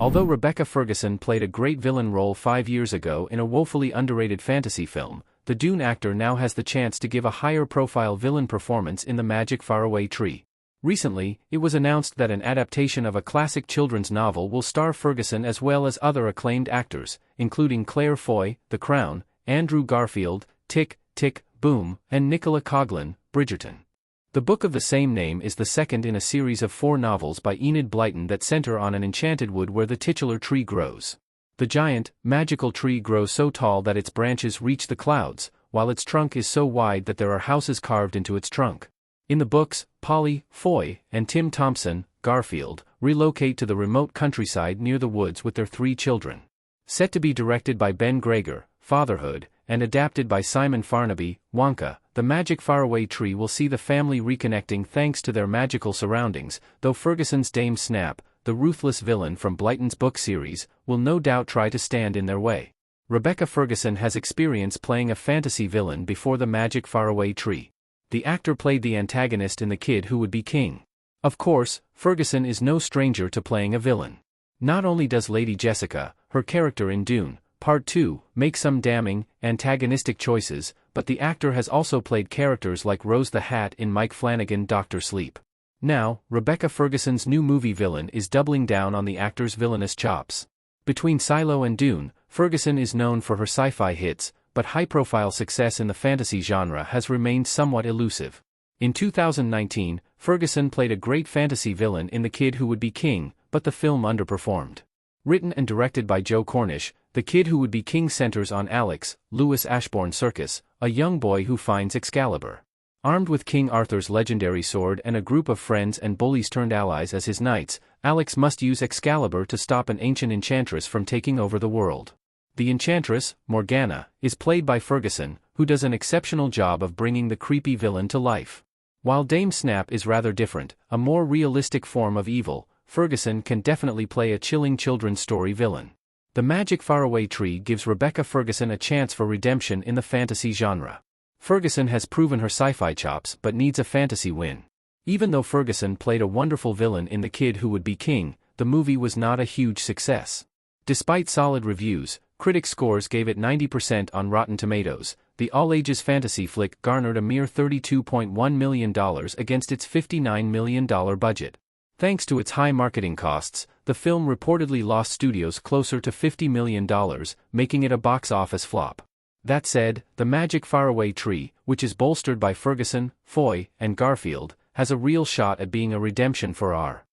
Although Rebecca Ferguson played a great villain role 5 years ago in a woefully underrated fantasy film, the Dune actor now has the chance to give a higher-profile villain performance in The Magic Faraway Tree. Recently, it was announced that an adaptation of a classic children's novel will star Ferguson as well as other acclaimed actors, including Claire Foy, The Crown, Andrew Garfield, Tick, Tick, Boom, and Nicola Coughlan, Bridgerton. The book of the same name is the second in a series of 4 novels by Enid Blyton that center on an enchanted wood where the titular tree grows. The giant, magical tree grows so tall that its branches reach the clouds, while its trunk is so wide that there are houses carved into its trunk. In the books, Polly, Foy, and Tim Thompson, Garfield, relocate to the remote countryside near the woods with their 3 children. Set to be directed by Ben Grager, Fatherhood, and adapted by Simon Farnaby, Wonka, The Magic Faraway Tree will see the family reconnecting thanks to their magical surroundings, though Ferguson's Dame Snap, the ruthless villain from Blyton's book series, will no doubt try to stand in their way. Rebecca Ferguson has experience playing a fantasy villain before The Magic Faraway Tree. The actor played the antagonist in The Kid Who Would Be King. Of course, Ferguson is no stranger to playing a villain. Not only does Lady Jessica, her character in Dune, Part 2, make some damning, antagonistic choices, but the actor has also played characters like Rose the Hat in Mike Flanagan Dr. Sleep. Now, Rebecca Ferguson's new movie villain is doubling down on the actor's villainous chops. Between Silo and Dune, Ferguson is known for her sci-fi hits, but high-profile success in the fantasy genre has remained somewhat elusive. In 2019, Ferguson played a great fantasy villain in The Kid Who Would Be King, but the film underperformed. Written and directed by Joe Cornish, The Kid Who Would Be King centers on Alex, Louis Ashbourne Circus, a young boy who finds Excalibur. Armed with King Arthur's legendary sword and a group of friends and bullies turned allies as his knights, Alex must use Excalibur to stop an ancient enchantress from taking over the world. The enchantress, Morgana, is played by Ferguson, who does an exceptional job of bringing the creepy villain to life. While Dame Snap is rather different, a more realistic form of evil, Ferguson can definitely play a chilling children's story villain. The Magic Faraway Tree gives Rebecca Ferguson a chance for redemption in the fantasy genre. Ferguson has proven her sci-fi chops but needs a fantasy win. Even though Ferguson played a wonderful villain in The Kid Who Would Be King, the movie was not a huge success. Despite solid reviews, critic scores gave it 90% on Rotten Tomatoes. The all-ages fantasy flick garnered a mere $32.1 million against its $59 million budget. Thanks to its high marketing costs, the film reportedly lost studios closer to $50 million, making it a box office flop. That said, The Magic Faraway Tree, which is bolstered by Ferguson, Foy, and Garfield, has a real shot at being a redemption for our